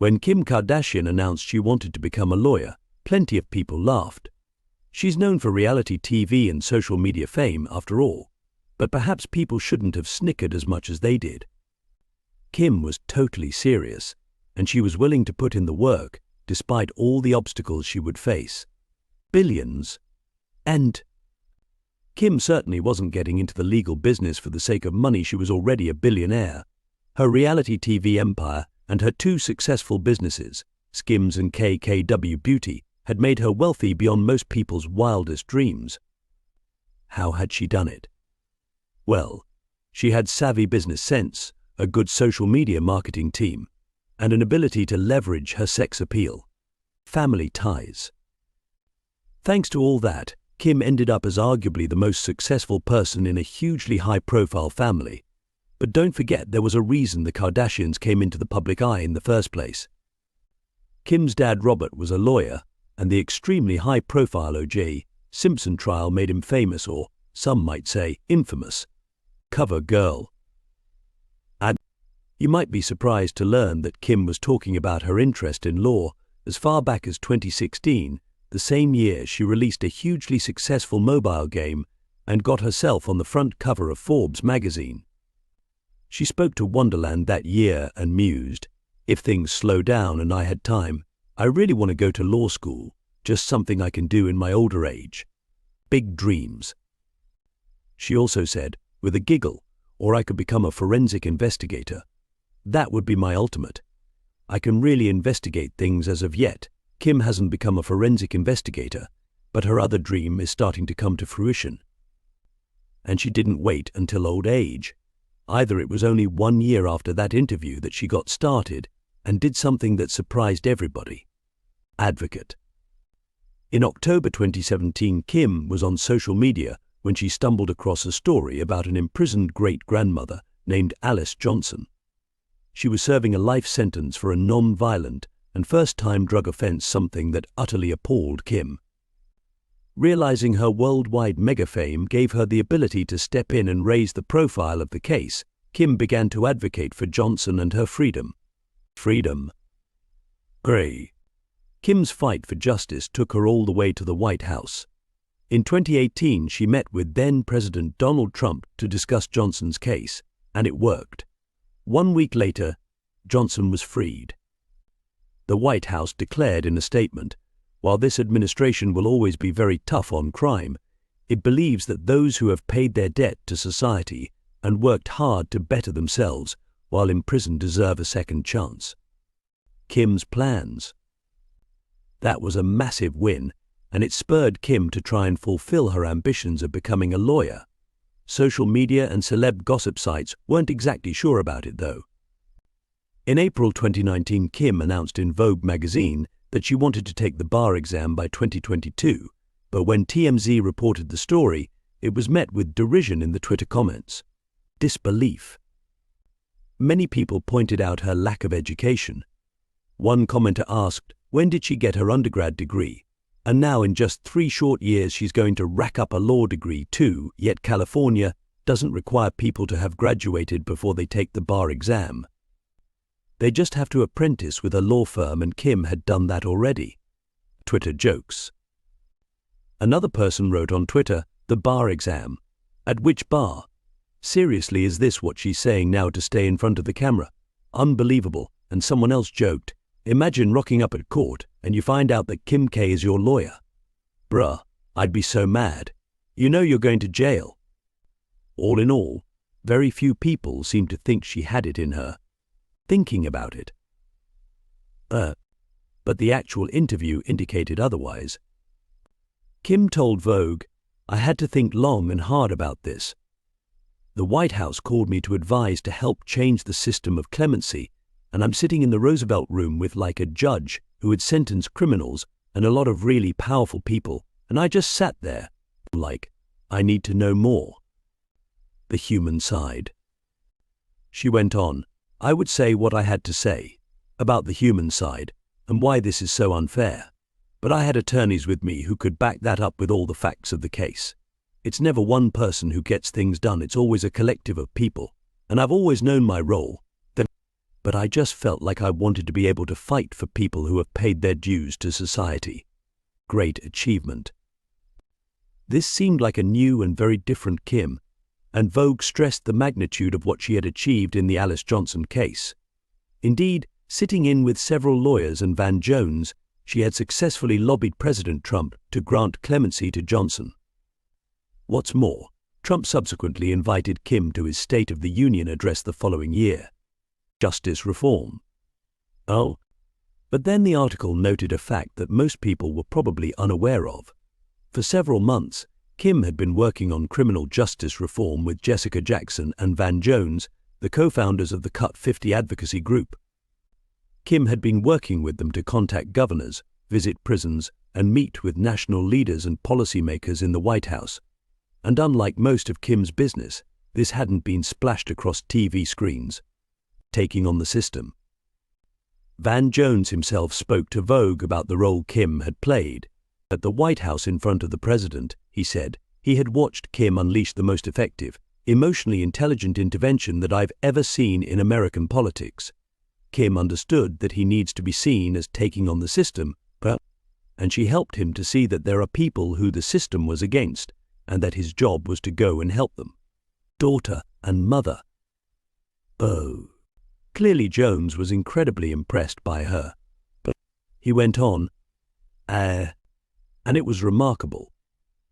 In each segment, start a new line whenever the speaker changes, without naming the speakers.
When Kim Kardashian announced she wanted to become a lawyer, plenty of people laughed. She's known for reality TV and social media fame, after all, but perhaps people shouldn't have snickered as much as they did. Kim was totally serious, and she was willing to put in the work despite all the obstacles she would face. Billions. And Kim certainly wasn't getting into the legal business for the sake of money. She was already a billionaire. Her reality TV empire and her two successful businesses, Skims and KKW Beauty, had made her wealthy beyond most people's wildest dreams. How had she done it? Well, she had savvy business sense, a good social media marketing team, and an ability to leverage her sex appeal. Family ties. Thanks to all that, Kim ended up as arguably the most successful person in a hugely high-profile family. But don't forget, there was a reason the Kardashians came into the public eye in the first place. Kim's dad Robert was a lawyer, and the extremely high-profile O.J. Simpson trial made him famous, or some might say infamous. Cover girl. And you might be surprised to learn that Kim was talking about her interest in law as far back as 2016, the same year she released a hugely successful mobile game and got herself on the front cover of Forbes magazine. She spoke to Wonderland that year and mused, "If things slow down and I had time, I really want to go to law school, just something I can do in my older age. Big dreams." She also said, with a giggle, "Or I could become a forensic investigator. That would be my ultimate. I can really investigate things as of yet." Kim hasn't become a forensic investigator, but her other dream is starting to come to fruition. And she didn't wait until old age. Either it was only 1 year after that interview that she got started and did something that surprised everybody. Advocate. In October 2017, Kim was on social media when she stumbled across a story about an imprisoned great-grandmother named Alice Johnson. She was serving a life sentence for a non-violent and first-time drug offense, something that utterly appalled Kim. Realizing her worldwide mega fame gave her the ability to step in and raise the profile of the case, Kim began to advocate for Johnson and her freedom. Freedom. Gray. Kim's fight for justice took her all the way to the White House. In 2018, she met with then-President Donald Trump to discuss Johnson's case, and it worked. 1 week later, Johnson was freed. The White House declared in a statement, "While this administration will always be very tough on crime, it believes that those who have paid their debt to society and worked hard to better themselves while in prison deserve a second chance." Kim's plans. That was a massive win, and it spurred Kim to try and fulfill her ambitions of becoming a lawyer. Social media and celeb gossip sites weren't exactly sure about it, though. In April 2019, Kim announced in Vogue magazine that she wanted to take the bar exam by 2022, but when TMZ reported the story, it was met with derision in the Twitter comments. Disbelief. Many people pointed out her lack of education. One commenter asked, when did she get her undergrad degree? And now in just 3 short years she's going to rack up a law degree too, yet California doesn't require people to have graduated before they take the bar exam. They just have to apprentice with a law firm, and Kim had done that already. Twitter jokes. Another person wrote on Twitter, "The bar exam. At which bar? Seriously, is this what she's saying now to stay in front of the camera? Unbelievable." And someone else joked, "Imagine rocking up at court and you find out that Kim K is your lawyer. Bruh, I'd be so mad. You know you're going to jail." All in all, very few people seemed to think she had it in her. Thinking about it. But the actual interview indicated otherwise. Kim told Vogue, "I had to think long and hard about this. The White House called me to advise to help change the system of clemency, and I'm sitting in the Roosevelt room with like a judge who had sentenced criminals and a lot of really powerful people, and I just sat there, like, I need to know more." The human side. She went on, "I would say what I had to say about the human side and why this is so unfair, but I had attorneys with me who could back that up with all the facts of the case. It's never one person who gets things done, it's always a collective of people, and I've always known my role. but I just felt like I wanted to be able to fight for people who have paid their dues to society. Great achievement. This seemed like a new and very different Kim, and Vogue stressed the magnitude of what she had achieved in the Alice Johnson case. Indeed, sitting in with several lawyers and Van Jones, she had successfully lobbied President Trump to grant clemency to Johnson. What's more, Trump subsequently invited Kim to his State of the Union address the following year. Justice reform. Oh, but then the article noted a fact that most people were probably unaware of. For several months, Kim had been working on criminal justice reform with Jessica Jackson and Van Jones, the co-founders of the Cut 50 advocacy group. Kim had been working with them to contact governors, visit prisons, and meet with national leaders and policymakers in the White House. And unlike most of Kim's business, this hadn't been splashed across TV screens. Taking on the system. Van Jones himself spoke to Vogue about the role Kim had played. At the White House in front of the president, he said, he had watched Kim unleash the most effective, emotionally intelligent intervention that I've ever seen in American politics. Kim understood that he needs to be seen as taking on the system, and she helped him to see that there are people who the system was against, and that his job was to go and help them. Daughter and mother. Oh. Clearly Jones was incredibly impressed by her. But he went on, and it was remarkable.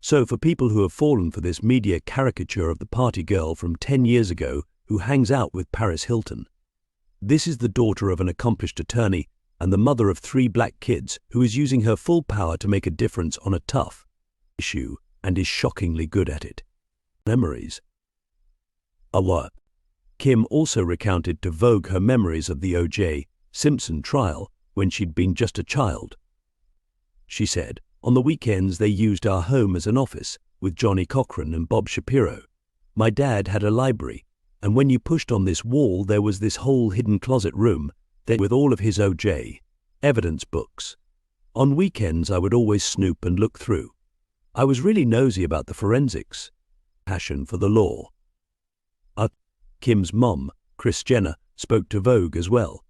So for people who have fallen for this media caricature of the party girl from 10 years ago who hangs out with Paris Hilton, this is the daughter of an accomplished attorney and the mother of 3 black kids who is using her full power to make a difference on a tough issue and is shockingly good at it. Memories. What? Kim also recounted to Vogue her memories of the O.J. Simpson trial when she'd been just a child. She said, on the weekends they used our home as an office with Johnny Cochran and Bob Shapiro. My dad had a library, and when you pushed on this wall there was this whole hidden closet room there with all of his O.J. evidence books. On weekends I would always snoop and look through. I was really nosy about the forensics. Passion for the law. Kim's mom, Kris Jenner, spoke to Vogue as well.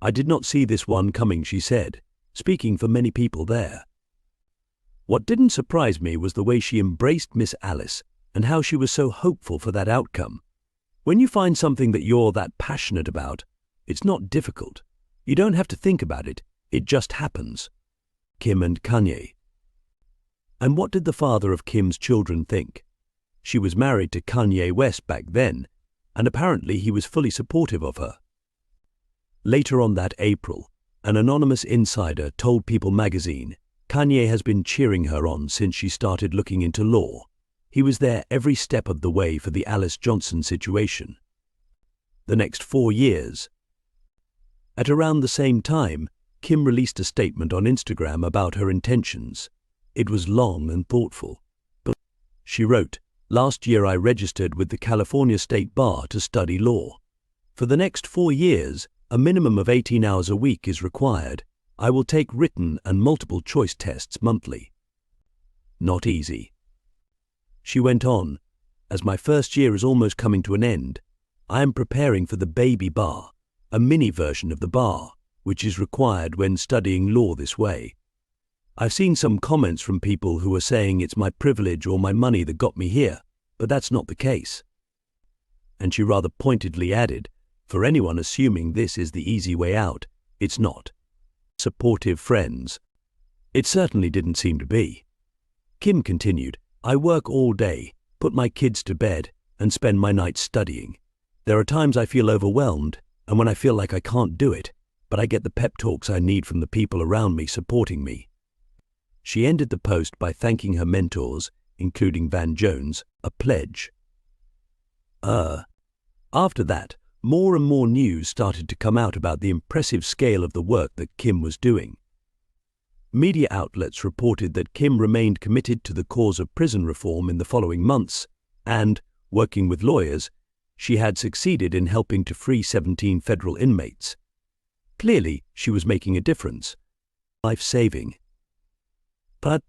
I did not see this one coming, she said, speaking for many people there. What didn't surprise me was the way she embraced Miss Alice and how she was so hopeful for that outcome. When you find something that you're that passionate about, it's not difficult. You don't have to think about it, it just happens. Kim and Kanye. And what did the father of Kim's children think? She was married to Kanye West back then, and apparently he was fully supportive of her. Later on that April, an anonymous insider told People magazine, Kanye has been cheering her on since she started looking into law. He was there every step of the way for the Alice Johnson situation. The next 4 years. At around the same time, Kim released a statement on Instagram about her intentions. It was long and thoughtful. But she wrote, last year I registered with the California State Bar to study law. For the next 4 years, a minimum of 18 hours a week is required. I will take written and multiple choice tests monthly. Not easy. She went on, as my first year is almost coming to an end, I am preparing for the baby bar, a mini version of the bar, which is required when studying law this way. I've seen some comments from people who are saying it's my privilege or my money that got me here, but that's not the case. And she rather pointedly added, for anyone assuming this is the easy way out, it's not. Supportive friends. It certainly didn't seem to be. Kim continued, I work all day, put my kids to bed, and spend my nights studying. There are times I feel overwhelmed, and when I feel like I can't do it, but I get the pep talks I need from the people around me supporting me. She ended the post by thanking her mentors, including Van Jones, a pledge. After that, more and more news started to come out about the impressive scale of the work that Kim was doing. Media outlets reported that Kim remained committed to the cause of prison reform in the following months, and, working with lawyers, she had succeeded in helping to free 17 federal inmates. Clearly, she was making a difference. Life-saving. But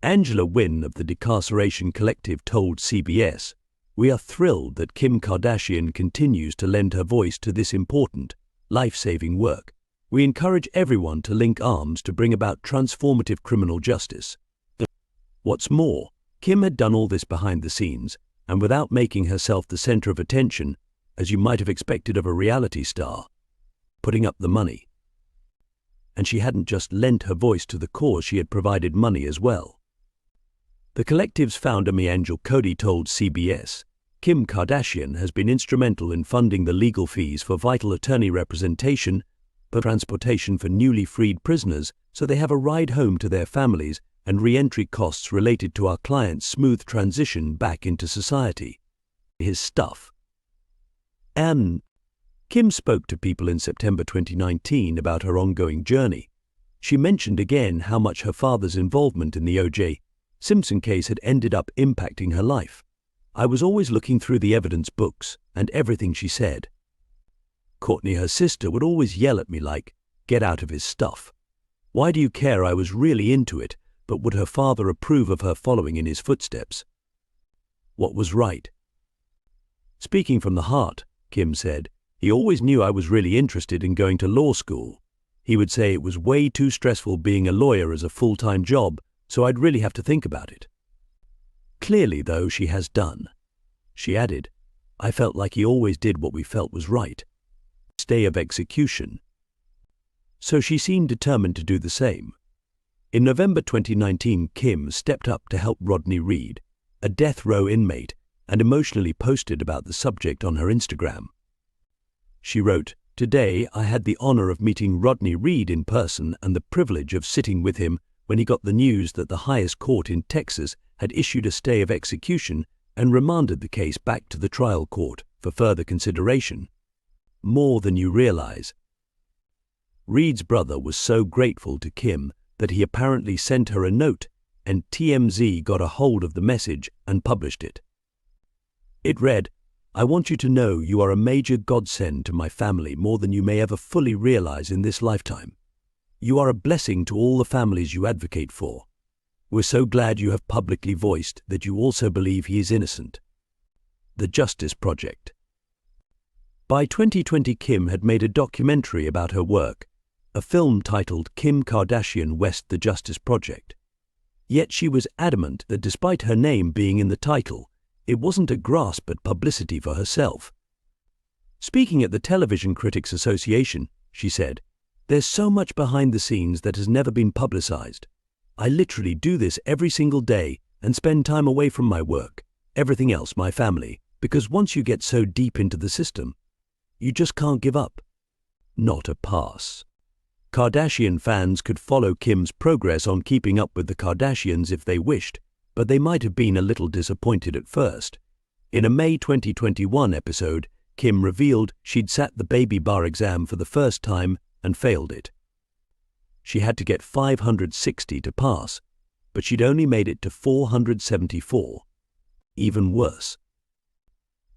Angela Wynn of the Decarceration Collective told CBS, We are thrilled that Kim Kardashian continues to lend her voice to this important, life-saving work. We encourage everyone to link arms to bring about transformative criminal justice. What's more, Kim had done all this behind the scenes, and without making herself the center of attention, as you might have expected of a reality star, putting up the money. And she hadn't just lent her voice to the cause, she had provided money as well. The collective's founder Miangel Cody told CBS, Kim Kardashian has been instrumental in funding the legal fees for vital attorney representation, for transportation for newly freed prisoners so they have a ride home to their families, and re-entry costs related to our clients' smooth transition back into society. His stuff. And Kim spoke to people in September 2019 about her ongoing journey. She mentioned again how much her father's involvement in the O.J. Simpson case had ended up impacting her life. I was always looking through the evidence books and everything she said. Courtney, her sister, would always yell at me like, "Get out of his stuff. Why do you care?" I was really into it, but would her father approve of her following in his footsteps? What was right? Speaking from the heart, Kim said, he always knew I was really interested in going to law school. He would say it was way too stressful being a lawyer as a full-time job, so I'd really have to think about it. Clearly, though, she has done. She added, I felt like he always did what we felt was right. Stay of execution. So she seemed determined to do the same. In November 2019, Kim stepped up to help Rodney Reed, a death row inmate, and emotionally posted about the subject on her Instagram. She wrote, "Today I had the honor of meeting Rodney Reed in person and the privilege of sitting with him when he got the news that the highest court in Texas had issued a stay of execution and remanded the case back to the trial court for further consideration. More than you realize." Reed's brother was so grateful to Kim that he apparently sent her a note, and TMZ got a hold of the message and published it. It read, "I want you to know you are a major godsend to my family, more than you may ever fully realize in this lifetime. You are a blessing to all the families you advocate for. We're so glad you have publicly voiced that you also believe he is innocent." The Justice Project. By 2020, Kim had made a documentary about her work, a film titled Kim Kardashian West: The Justice Project. Yet she was adamant that despite her name being in the title, it wasn't a grasp at publicity for herself. Speaking at the Television Critics Association, she said, "There's so much behind the scenes that has never been publicized. I literally do this every single day and spend time away from my work, everything else, my family, because once you get so deep into the system, you just can't give up." Not a pass. Kardashian fans could follow Kim's progress on Keeping Up with the Kardashians if they wished, but they might have been a little disappointed at first. In a May 2021 episode, Kim revealed she'd sat the baby bar exam for the first time and failed it. She had to get 560 to pass, but she'd only made it to 474. Even worse.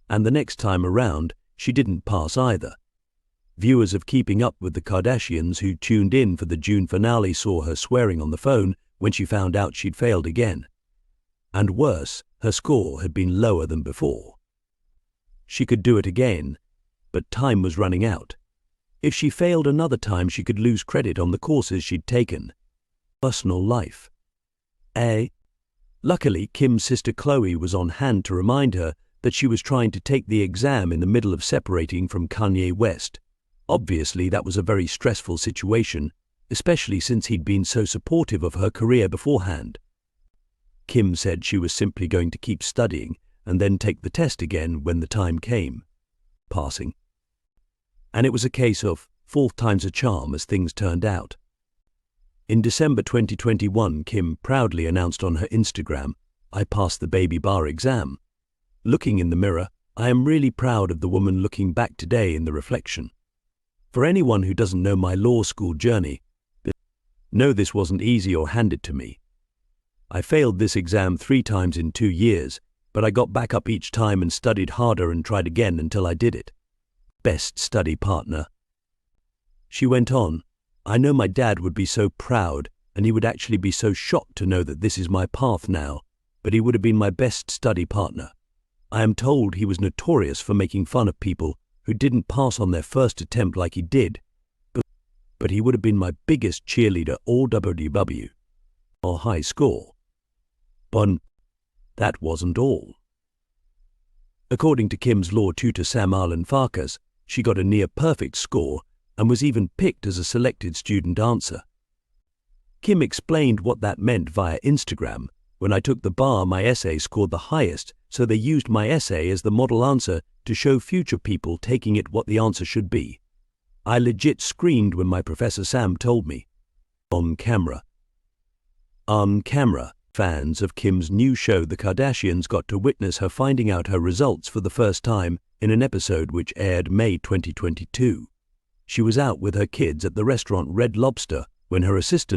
And the next time around, she didn't pass either. Viewers of Keeping Up with the Kardashians who tuned in for the June finale saw her swearing on the phone when she found out she'd failed again. And worse, her score had been lower than before. She could do it again, but time was running out. If she failed another time, she could lose credit on the courses she'd taken. Personal life. Luckily, Kim's sister Chloe was on hand to remind her that she was trying to take the exam in the middle of separating from Kanye West. Obviously, that was a very stressful situation, especially since he'd been so supportive of her career beforehand. Kim said she was simply going to keep studying and then take the test again when the time came. Passing. And it was a case of fourth time's a charm as things turned out. In December 2021, Kim proudly announced on her Instagram, "I passed the baby bar exam. Looking in the mirror, I am really proud of the woman looking back today in the reflection." For anyone who doesn't know my law school journey, know this wasn't easy or handed to me. I failed this exam 3 times in 2 years, but I got back up each time and studied harder and tried again until I did it. Best study partner. She went on, "I know my dad would be so proud, and he would actually be so shocked to know that this is my path now, but he would have been my best study partner. I am told he was notorious for making fun of people who didn't pass on their first attempt like he did, but he would have been my biggest cheerleader all WW or high score. But that wasn't all. According to Kim's law tutor Sam Arlen Farkas, she got a near-perfect score and was even picked as a selected student answer. Kim explained what that meant via Instagram. When I took the bar, my essay scored the highest, so they used my essay as the model answer to show future people taking it what the answer should be. I legit screamed when my Professor Sam told me. On camera. On camera, fans of Kim's new show The Kardashians got to witness her finding out her results for the first time in an episode which aired May 2022. She was out with her kids at the restaurant Red Lobster when her assistant